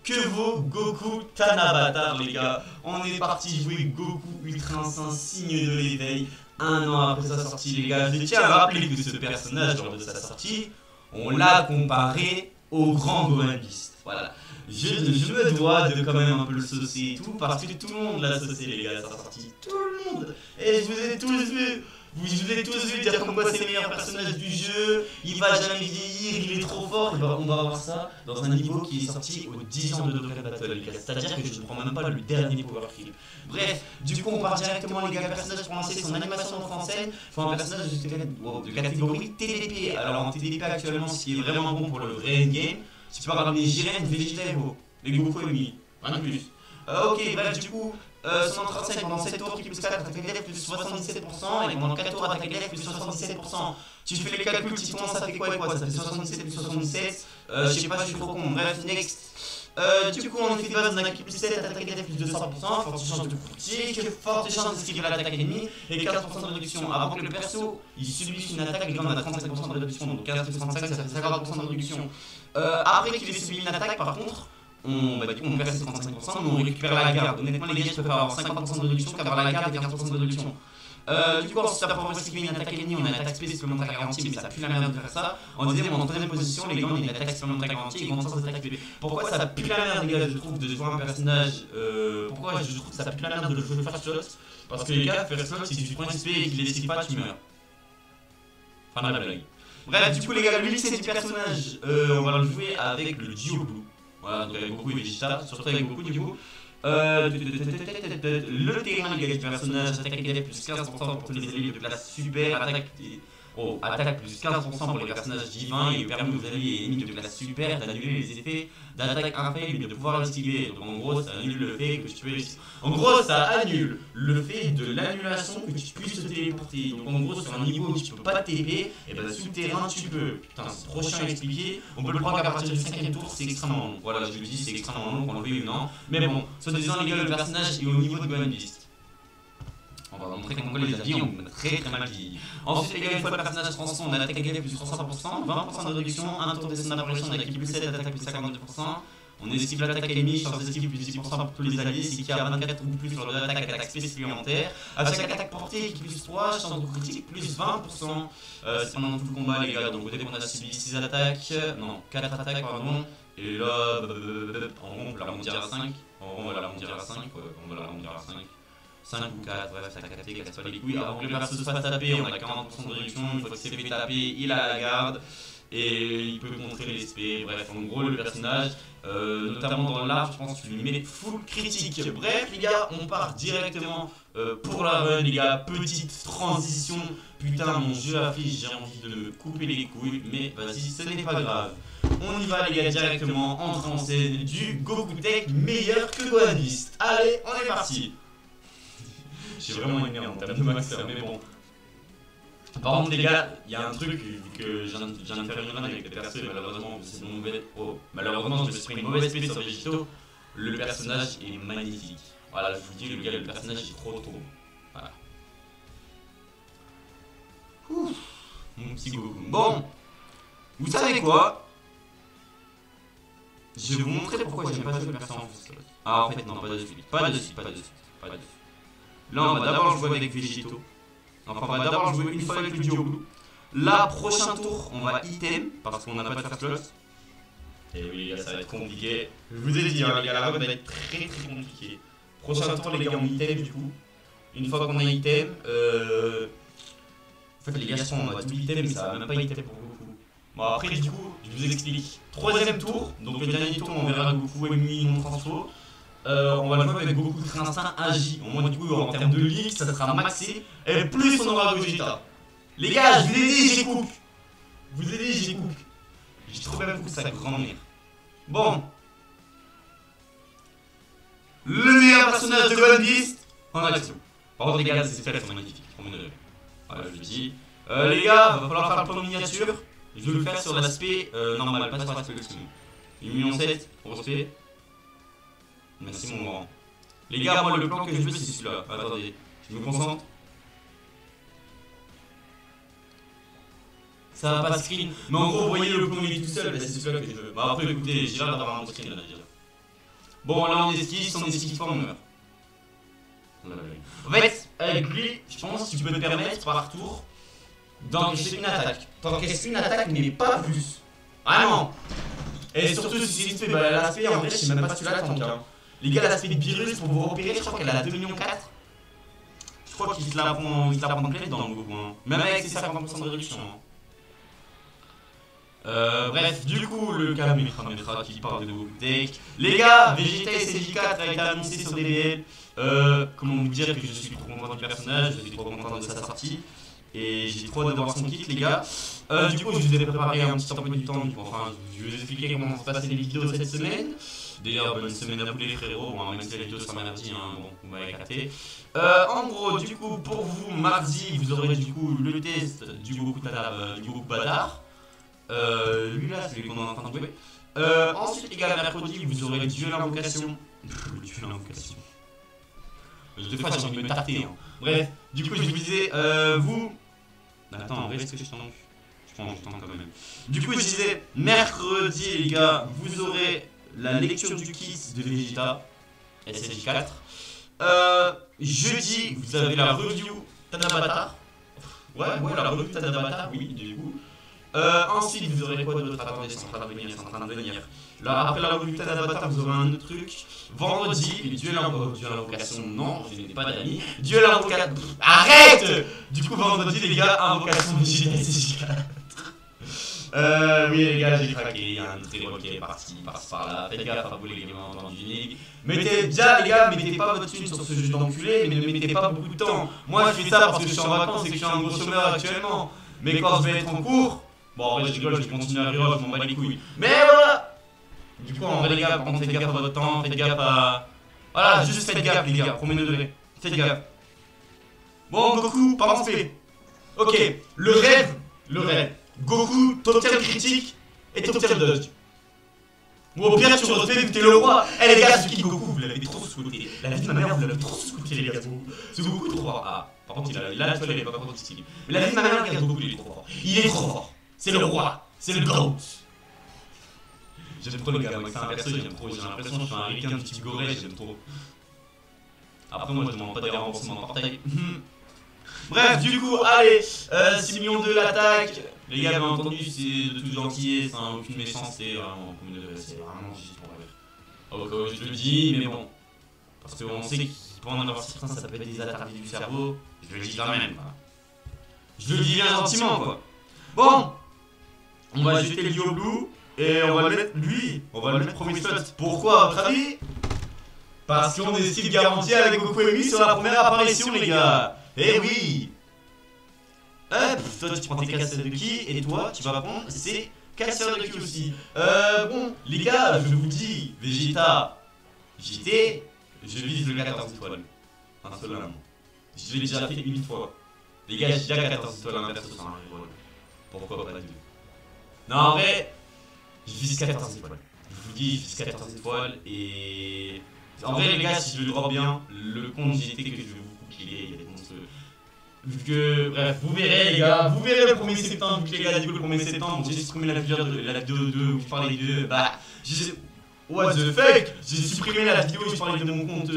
Que vaut Goku Tanabata, les gars? On est parti jouer Goku Ultra Instinct, signe de l'éveil, un an après sa sortie, les gars. Je tiens à rappeler que ce personnage, lors de sa sortie, on l'a comparé au grand Gohan Beast. Voilà. Je me dois de quand même un peu le saucer et tout, parce que tout le monde l'a saucé, les gars, à sa sortie. Tout le monde. Et je vous ai tous vu. Vous avez tous vu dire comme quoi c'est le meilleur personnage du jeu, il va jamais vieillir, il est trop fort. Et ben, on va voir ça dans un niveau qui est sorti aux 10 ans de Dokkan Battle, les gars. C'est-à-dire que je ne prends même pas le dernier Power Creep. Bref, du coup on part directement, les gars. Le personnage pour lancer son animation d'entrée en scène, faut un personnage de catégorie TDP. Alors en TDP actuellement, ce qui est vraiment bon pour le vrai endgame, tu peux ramener Jiren, Vegeta et Go. Les Goku et Mi, rien de plus. Ok, bref, du coup, son entrée en scène pendant 7 tours qui plus 4, attaque glaive plus 77%, et pendant 4 tours, attaque glaive plus 77%. Tu fais les calculs, tu tournes, ça fait quoi et quoi? Ça fait 77 plus 77. Je sais pas, je suis trop con. Bref, next. Du coup, en effet de base, on a qui plus 7, attaque glaive plus 200%, forte chance de critique, forte chance d'esquiver l'attaque ennemie, et 15% de réduction. Avant que le perso il subisse une attaque, les gens on a 35% de réduction, donc 15 plus 35, ça fait 50% de réduction. Après qu'il ait subi une attaque, par contre, on perd ses 35%, mais on récupère la garde. Honnêtement, les gars, je préfère avoir 50% de réduction qu'avoir la garde et 15% de réduction. Du coup, ensuite, après avoir esquivé une attaque ennemie, on a une attaque spé supplémentaire garantie, mais ça pue la merde de faire ça. En deuxième, en troisième position, les gars, on a une attaque supplémentaire garantie et grande chance d'attaque spé. Pourquoi ça pue la merde, les gars, je trouve, de jouer un personnage pourquoi je trouve que ça pue la merde de le jouer first shot? Parce que les gars, first shot, si tu prends une spé et qu'il l'esquive pas, tu meurs. Fin de la blague. Bref, du coup, les gars, le lycée du personnage, on va le jouer avec le duo blue. Voilà, donc avec Goku et Vegeta, surtout avec Goku du coup. Le terrain, les gars, du personnage, attaque glaive plus 15% pour tous les alliés de classe super, attaque plus 15% pour les personnages divins et permet aux alliés et ennemis de classe super d'annuler les effets d'attaque infaillible et de pouvoir l'esquiver. Donc en gros, ça annule le fait que tu peux. En gros, ça annule le fait de l'annulation que tu puisses te téléporter. Donc en gros, sur un niveau où tu peux pas TP, et ben souterrain tu peux. Putain, c'est trop chiant à expliquer. On peut le prendre qu'à partir du 5ème tour, c'est extrêmement long. Voilà, je le dis, c'est extrêmement long qu'on le veuille ou non. Mais bon, soit disant, les gars, le personnage est au niveau de Gohan Beast. On va montrer comment les avis ont très mal vieilli. Ensuite, les gars, une fois le personnage transforme, on a attaque glaive plus 300%, 20% de réduction, un tour de son apparition, on a qui plus 7, attaque plus 52%. On esquive l'attaque ennemie, chance d'esquive plus 10% pour tous les alliés, c'est qu'il y a 24 ou plus sur l'attaque supplémentaire. À chaque attaque portée, qui plus 3, chance de critique plus 20%. C'est pendant tout le combat, les gars, donc dès qu'on a subi 6 attaques, non, 4 attaques, pardon. Et là, en rond, on peut la remonter à 5. En rond, on va la remonter à 5, on va la remonter à 5. 5 ou 4, bref, ça capté, casse pas les couilles. Avant que le perso se fasse taper, on a 40% de réduction. Une fois qu'il s'est fait taper, il a la garde. Et il peut contrer les SP. Bref, en gros, le personnage, notamment dans l'arbre, je pense que tu lui mets full critique. Bref, les gars, on part directement pour la run, les gars. Petite transition. Putain, mon jeu affiche, j'ai envie de me couper les couilles. Mais vas-y, ce n'est pas grave. On y va, les gars, directement. Entrée en scène du Goku Tech meilleur que Gohan Beast. Allez, on est parti. J'ai vraiment énervé en termes de max, mais bon. Par contre, les gars, il y a un truc, vu que je viens de faire une run avec des persos et malheureusement, c'est une mauvaise. Oh, malheureusement, je me suis pris une mauvaise spé sur Végéto. Le personnage est magnifique. Voilà, je vous dis, le gars, le personnage est trop. Voilà. Ouf, mon petit Goku. Bon, vous savez quoi? Je vais vous montrer pourquoi j'aime pas jouer le personnage en first. Ah, en fait, non, pas de suite. Pas de suite. Là, on va d'abord jouer avec Végéto. Enfin, on va d'abord jouer une fois avec le duo blue. Là, prochain tour, on va item, parce qu'on n'a pas de first class. Et oui, les gars, ça va être compliqué. Je vous ai dit, hein, les gars, la run va être très compliquée. Prochain tour, les gars, on item du coup. Une fois qu'on a item, en fait, les gars, on va tout item, mais ça va même pas item pour Goku. Bon, après, du coup, je vous explique. Troisième tour, donc le dernier tour, on verra Goku et Mi non transfo. On va le jouer avec Goku Ultra Instinct Agi. Au moins, du coup, en termes de leak, ça sera maxé. Et plus on aura Vegeta. Les gars, je vous ai dit, j'ai coupe. J'ai trop bien coupe sa grand-mère. Bon. Le meilleur personnage de Gohan Beast en action. Par contre, les gars, ces effets sont magnifiques. Voilà, je le dis. Les gars, va falloir faire le plan de miniature. Je vais le faire sur l'aspect normal, pas sur l'aspect costume. 1.7 pour l'aspect. Merci mon grand. Les gars, moi le plan que je veux c'est celui-là. Attendez, je me concentre. Ça va pas screen. Mais en gros, vous voyez le plan il est tout seul, c'est celui-là que je veux. Bah après écoutez, j'ai l'air d'avoir un bon screen là déjà. Bon, là on esquive, si on esquive pas, on meurt. En fait, avec lui, je pense que tu peux te permettre par tour d'encaisser une attaque. T'encaisses une attaque, mais pas plus. Vraiment. Et surtout si c'est une spé, bah l'aspect en vrai, je sais même pas si tu l'attends. Hein. Les gars, l'aspect de Beerus, pour vous repérer, je crois qu'elle a 2,4 millions. Je crois qu'il se la prend pleine dans le Goku. Hein. Même avec ses 50% de réduction. Hein. Bref, du coup, le caméra qui parle de Goku Tech. Les gars, Vegeta SJ4 a été annoncé sur DBL. Comment vous dire que je suis trop content du personnage, je suis trop content de sa sortie. Et j'ai trop hâte de voir son kit, les gars. Du coup, je vous ai préparé un petit emploi du temps. Enfin, je vais vous expliquer comment se passaient les vidéos cette semaine. D'ailleurs, bonne semaine à vous les frérots. Bon, même si la vidéo sera mardi, hein, bon, vous m'avez capté. En gros, du coup, pour vous, mardi, vous aurez du coup le test du Goku Badar. Lui là, c'est celui qu'on est en train de jouer. Ensuite, les gars, mercredi, vous aurez le duel invocation. Le duel invocation. Des fois, j'ai envie de me tarter. Hein. Bref, du coup, je vous disais, vous. Attends, en vrai, est-ce que je t'en. Je pense que je t'en quand même. Du coup, je disais, mercredi, les gars, vous aurez la lecture du kit de Vegeta, SSJ4. Jeudi, vous avez la review Tanabata. Ouais, la review Tanabata, oui, du coup. Ensuite, vous aurez quoi d'autre? Attendez, c'est en train de venir. Là, après la revue Tanabata, vous aurez un autre truc. Vendredi, duel invocation. Non, je n'ai pas d'amis. Duel invocation. Arrête! Du coup, vendredi, les gars, invocation Vegeta SSJ4. Oui, les gars, j'ai craqué. Il y a un très qui est parti par là. Faites gaffe à vous, les gars, entendu unique. Mettez déjà, les gars, mettez pas votre thune sur ce jeu d'enculé, mais ne mettez pas beaucoup de temps. Moi, je fais ça parce que je suis en vacances et que je suis un gros chômeur actuellement. Mais quand je vais être en cours. Bon, en vrai, je rigole, je continue à rire, je m'en bats les couilles. Mais voilà! Du coup, en vrai, les gars, par contre, faites gaffe à votre temps, faites gaffe à. Voilà, juste faites gaffe, les gars, premier degré. Faites gaffe. Bon, Goku, pas en spé. Ok, le rêve. Goku, top tier critique et top tier dodge. Ou au pire, tu refais vu que t'es le roi. Eh les gars, ce qui Goku, vous l'avez trop sous-côté. La vie de ma mère, vous l'avez trop sous-côté, les gars. Ce Goku est trop fort. Ah, par contre, là, tu vois, il est pas trop stylé. Mais la vie de ma mère, regarde Goku, il est trop fort. Il est trop fort. C'est le roi. C'est le GOAT. J'aime trop les gars, moi, c'est un perso, j'aime trop. J'ai l'impression que je suis un ricain du type Goré, j'aime trop. Après, moi, je demande pas des remboursements de portail. Bref, du coup, allez, 6 millions de l'attaque. Les gars, bien entendu, c'est de toute gentillesse, hein, aucune méchanceté, vraiment, c'est vraiment juste pour rire. Au cas où je le dis, mais bon. Parce qu'on sait qu'il peut en avoir certains, ça peut être des attardés du cerveau. Je le dis quand même, quoi. Je le dis bien gentiment, quoi. Bon, on va jeter le Dio Blue et on va le mettre lui. On va le mettre premier slot. Pourquoi, à votre avis? Parce qu'on est style garanti avec Goku et lui sur la première apparition, les gars. Eh oui. Hop, toi tu prends tes casseurs de ki et toi tu vas prendre ces casseurs de ki aussi. Bon, les gars, je vous dis, Vegeta, JT, je vise le 14 étoiles. Un seul homme. Je l'ai déjà fait une fois. Les gars, j'ai déjà 14 étoiles inverse sur un reroll. Pourquoi pas deux? Non, en vrai, je vise 14 étoiles. Je vous dis, je vise 14 étoiles et. En vrai, les gars, si je le drop bien, le compte JT que je vais vous couper, il y a des comptes. Vu que, bref, vous verrez les gars, vous verrez le 1er septembre, vu que les gars, du coup, le 1er septembre, j'ai supprimé la vidéo où je parlais de. Bah, what the fuck? J'ai supprimé la vidéo où je parlais de mon compte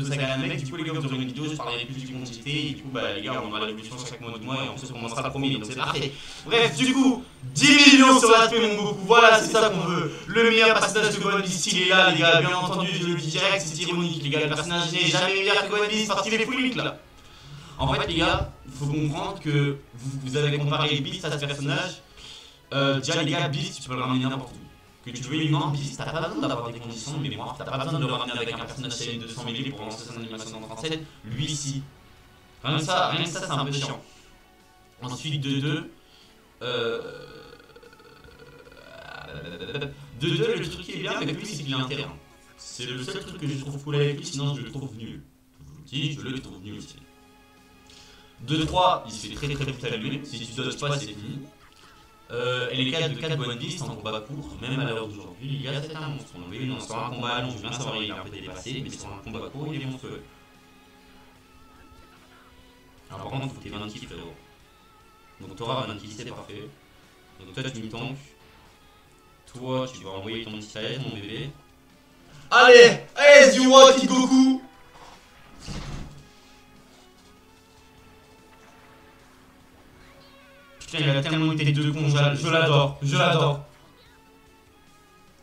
Saga mec. Du coup, les gars, vous aurez une vidéo où je parlerai plus du compte JT. Et du coup, bah, les gars, on aura l'évolution chaque mois de mois et en plus, on commencera le premier, donc c'est parfait. Bref, du coup, 10 millions sur l'aspect mon Goku, voilà, c'est ça qu'on veut. Le meilleur personnage de Gohan Beast, il est là, les gars, bien entendu, je le dis direct, c'est ironique, les gars, le personnage n'est jamais meilleur que Gohan Beast parce qu'il est full unique là. En fait, les gars, il faut comprendre que vous avez comparé Beast à ce personnage. Déjà, les gars, Beast, tu peux le ramener n'importe où. Que tu veux une non, Beast, t'as pas besoin d'avoir des conditions de mémoire, t'as pas besoin de le ramener avec un personnage CL 200 mêlé pour lancer son animation dans 37. Lui, ici. Rien que ça, c'est un peu chiant. Ensuite, 2-2. 2-2, le truc qui est bien avec lui, c'est qu'il a un terrain. C'est le seul truc que je trouve cool avec lui, sinon je le trouve nul. Je le trouve nul aussi. 2-3, il se fait très vite allumer. Si tu dodges pas, c'est fini. Et les cas de 4 Gohan Beast en combat court, même à l'heure d'aujourd'hui, il y a c'est un monstre. Oui, non, sur un combat long, je viens de savoir, il est un peu dépassé, mais sur un combat court, il est monstrueux. Alors par contre, il faut que t'aies 20 kills, frérot. Donc t'auras 20 kills, c'est parfait. Donc toi, tu me tankes. Toi, tu vas envoyer ton petit AS, mon bébé. Allez, allez, du roi Kid Goku. Putain, il a tellement été de con, je l'adore, je l'adore.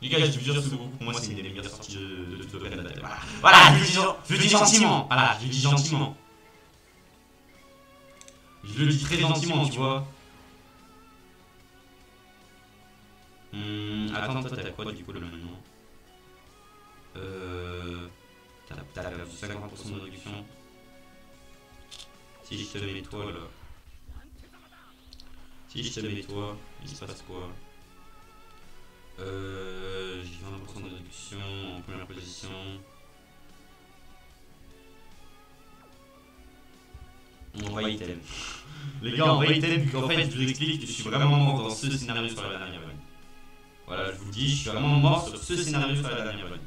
Les gars, je vous jure, ce Goku, pour moi, c'est une des meilleures sorties de toute Open Battle. Voilà, je le dis gentiment. Voilà, je le dis gentiment. Je le dis très gentiment, tu vois. Attends, toi, t'as quoi du coup là maintenant? T'as perdu 50% de réduction. Si je te mets toi là. Si je te mets toi, il se passe quoi? J'ai 20% de réduction en première position. On va item. Les gars, on va item, vu qu'en fait, je vous explique que je suis vraiment mort dans ce scénario sur la dernière run. Voilà, je vous le dis, je suis vraiment mort sur ce scénario sur la dernière run.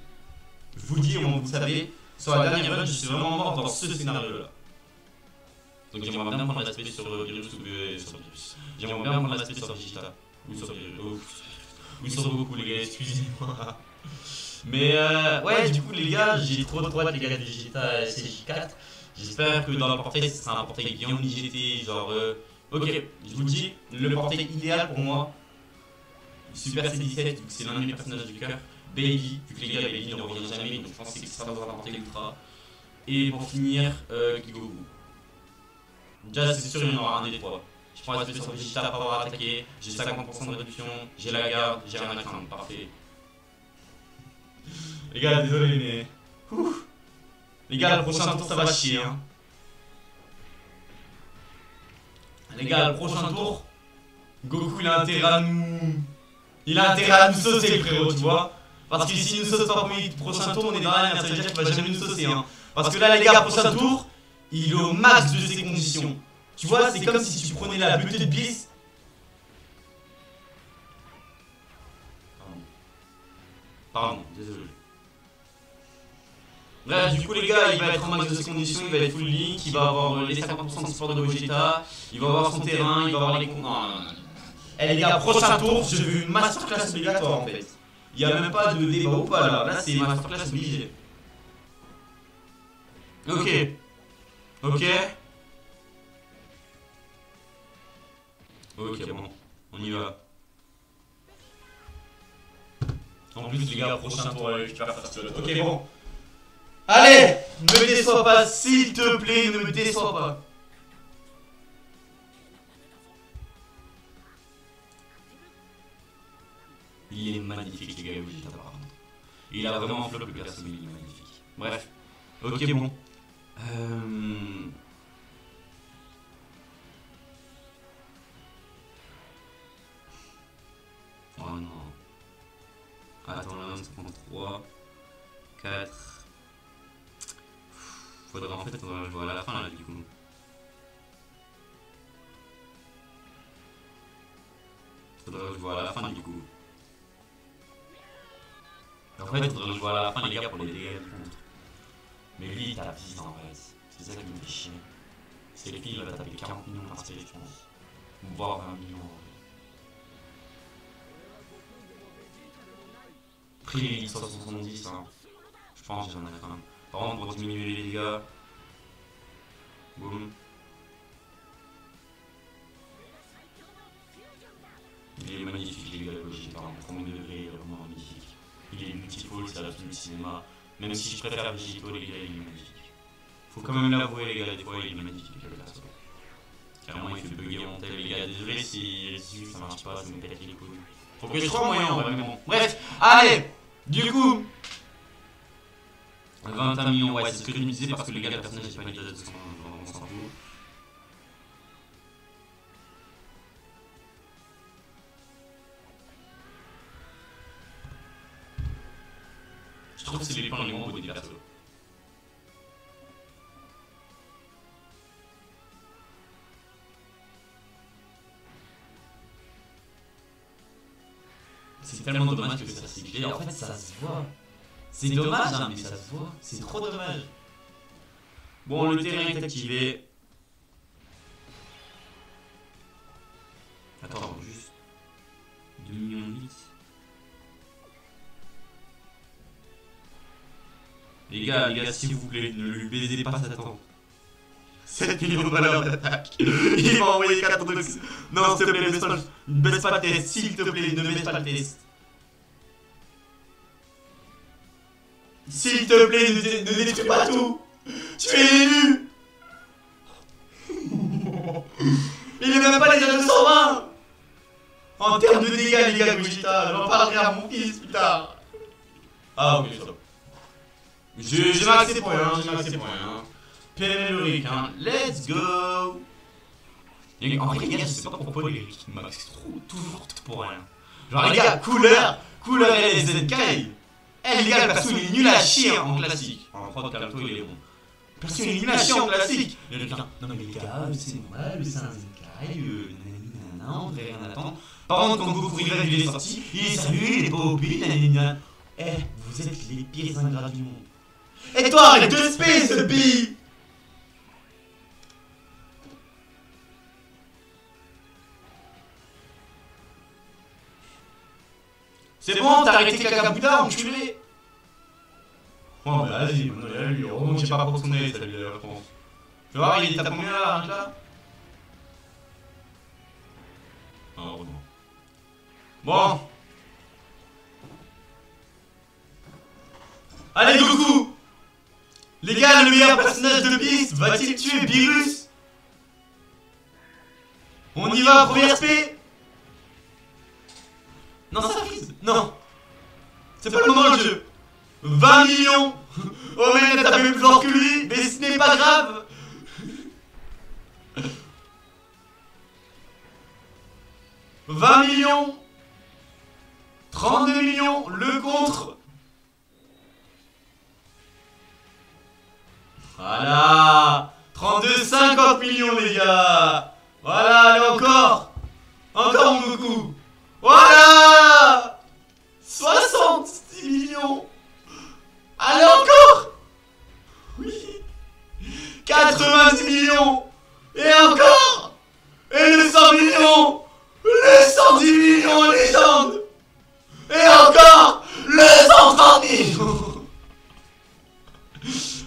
Je vous le dis, vous savez, sur la dernière run, je suis vraiment mort dans ce scénario-là. Donc j'aimerais bien prendre l'aspect sur Virus ou sur Virus. J'aimerais bien prendre l'aspect sur Vegeta. Ou sur Virus. Ou sur Goku, les gars, excusez-moi. Mais ouais, du coup, les gars, j'ai trop de droite, les gars, de Vegeta CJ4. J'espère que dans le portail, ce sera un portail bien IGT, genre... ok, je vous le dis, le portail idéal pour moi, Super C17, vu que c'est l'un de mes personnages du cœur, Baby, vu que les gars, Baby ne revient jamais, donc je pense que ça va dans un portail ultra. Et pour finir, Kigoku. Déjà, c'est sûr, il y en aura un des trois. Je prends l'aspect sur Vegeta pour avoir attaqué, j'ai 50% de réduction, j'ai la garde, j'ai rien à craindre, parfait. Les gars, désolé, mais... Ouf. Les gars, le prochain tour, ça va chier, hein. Les gars, le prochain tour, Goku, il a intérêt à nous... Il a intérêt à nous saucer, le frérot, tu vois. Parce que si nous sauce pas pour le prochain tour, on est dans la merde, ça veut dire qu'il va jamais nous saucer, hein. Parce que là, les gars, prochain tour, il est au max de ses conditions. Tu vois, c'est comme si tu prenais la butée de Bliss. Pardon, désolé. Bref, du coup les gars, il va être en max de ses conditions, il va être full link, il va avoir les 50% de support de Vegeta, il va avoir son terrain, il va avoir les... Non. Eh les gars, prochain tour, je veux une masterclass obligatoire en fait. Il n'y a même pas de débat ou pas là, là c'est masterclass obligé. Ok. Ok. Ok, bon, on y va. En plus les gars, prochain tour, je vais faire ça. Ok, bon. Allez, ne me déçois pas, s'il te plaît, ne me déçois pas. Il est magnifique, les gars, Vegeta, par contre. Il a vraiment un flop, le perso, mais il est magnifique. Bref, ok, bon. Oh non. Attends, là, on se prend 3, 4. Faudrait en fait, faudrait jouer à la fin là du coup. Faudrait jouer à la fin du coup. En fait, faudrait jouer à la fin les gars pour les dégâts du contre. Mais lui il tape 10 en vrai. C'est ça qui me fait chier. C'est lui il va taper 40 millions par série je pense. Voire 20 millions en vrai. Prix les 170 hein. Je pense que j'en ai quand même. Par contre pour diminuer les dégâts. Boum. Il est magnifique les gars, j'ai par exemple premier degré, il est vraiment magnifique. Il est multifol, c'est la fin du cinéma. Même si je préfère Vegito les gars, il est magnifique. Faut quand même l'avouer les gars, des fois il est magnifique le perso. Carrément il fait bugger mon tel les gars, désolé si ça marche pas, ça me pète les couilles. Faut que je trouve moyen en vrai, mais bon. Bref, allez. Du coup 21 millions, ouais c'est ce que je me disais parce que les gars, le personnage j'ai pas une date de son, on s'en fout. Je trouve que c'est les plans les moins beaux des persos. C'est tellement dommage que ça s'éclaire. En fait, ça se voit. C'est dommage, hein, mais ça se voit. C'est trop dommage. Bon, le terrain est activé. Attends, juste 2 millions 8. Les gars, s'il vous plaît, ne lui baisez pas Satan. 7 millions de valeurs d'attaque. Il m'a envoyé 4 trucs. Non, s'il te plaît, ne baisse pas le test. S'il te plaît, ne baisse pas le test. S'il te plaît, ne détruis pas tout. Tu es élu. Il est même pas les 220. En termes de dégâts, les gars, Gogeta, j'en parlerai à mon fils plus tard. Ah, ok, ça va. J'ai maxé pour rien, PML Ulrich, hein. Let's go. En vrai, les gars, je sais pas pourquoi les Ulrich max toujours pour rien. Genre, les gars, couleur LSZK. Les gars, le perso il est nul à chier en classique. En prod, calme-toi, il est bon. Le perso il est nul à chier en classique. Non, mais les gars, c'est normal, c'est un ZK, on devrait rien attendre. Par contre, quand Goku Rival il est sorti, il est salué, il est pas OP, nanana. Vous êtes les pires ingrats du monde. Et toi, arrête de space, ce bille. C'est bon, t'as arrêté Kakabuda, enculé. Bon, bah vas-y, maintenant il y a lui. Heureusement que j'ai pas proxonné, salut la France. Tu vas voir, il tape combien là, Ah, heureusement. Bon. Allez, Goku. Les gars, le meilleur personnage de Beast va-t-il tuer Beerus? On y va, premier SP. Non, ça frise. Non. C'est pas le moment, le jeu. 20 millions. Oh, mais t'as même plus fort que lui, mais ce n'est pas grave. « 20 millions. 32 millions. Le contre. Voilà. 32, 50 millions, les gars. Voilà, allez, encore. Encore, mon Goku. Voilà. 66 millions. Allez, encore. Oui. 90 millions. Et encore. Et le 100 millions. Le 110 millions en légende. Et encore. Le 130 millions.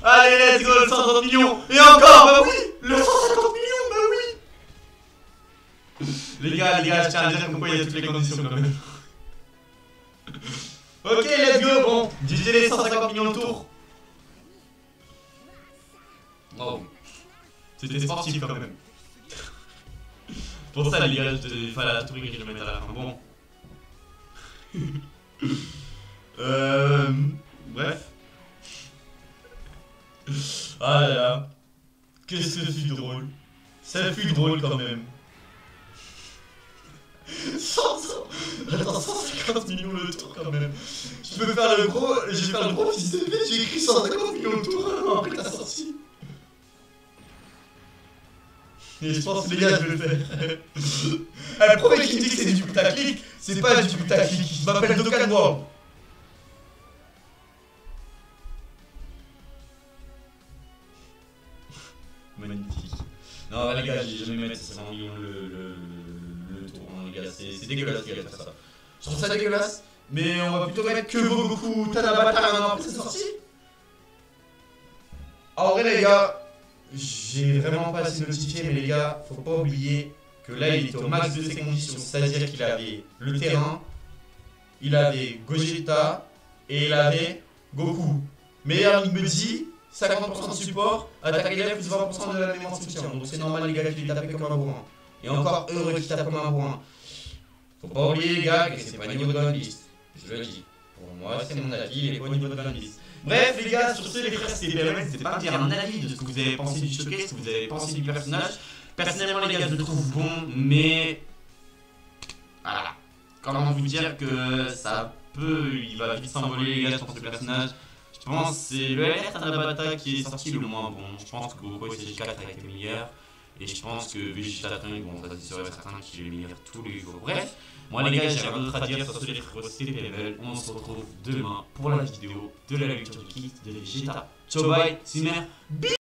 Allez, let's go, le 130 millions. Et encore, bah oui. Le 150 millions, bah oui. Les gars, je tiens à dire comme quoi il y a toutes les conditions quand même. Ok, let's go, bon. GG les 150 millions de tours. Oh. C'était sportif quand même. Pour ça, les gars, il fallait la tour que je le mette à la fin. Bon. Bref. Ah là là. Qu'est-ce que c'est drôle. Ça fut drôle quand même. 150 millions de tours quand même. Je peux faire le gros. Je vais faire le gros fils de pute. J'ai écrit 150 millions de tours après la sortie. Et je pense que les gars, je vais le faire. Le premier qui me dit que c'est du putaclic, c'est pas du putaclic. Je m'appelle Dokkan World. Magnifique. Non, les gars, j'ai jamais mettre 100 millions le tour, hein, les gars. C'est dégueulasse, les gars, de faire ça. Je trouve ça dégueulasse, mais on va plutôt mettre que Goku Tanabata maintenant après sa sortie. En vrai, les gars. J'ai vraiment pas assez notifié, mais les gars, faut pas oublier que là il était au max de ses conditions, c'est-à-dire qu'il avait le terrain, il avait Gogeta et il avait Goku. Meilleur Ligue me dit 50% de support, attaque élève plus 20% de la mémoire de soutien. Donc c'est normal les gars qu'il tapait comme un bourrin. Et encore heureux qu'il tape comme un bourrin. Faut pas oublier les gars que c'est pas niveau de la liste. Je le dis. Pour moi c'est mon avis, il est pas au niveau de la liste. Bref les gars, sur ce les frères c'était PML, n'hésitez pas à me dire un avis de ce que vous avez pensé du showcase, ce que vous avez pensé du personnage. Personnellement les gars je le trouve bon, mais voilà. Comment vous dire que ça peut, il va vite s'envoler les gars sur ce personnage. Je pense que c'est le LR Tanabata qui est sorti le moins bon. Je pense que Goku SG4 a été meilleur. Et je pense que Vegeta King, bon ça c'est sûr et certain qu'il est le meilleur tous les jours. Bref, moi les gars j'ai rien d'autre à dire sur ce les frères c'était PML. On se retrouve demain pour la vidéo de la lecture du kit de Vegeta. Ciao bye, Simer.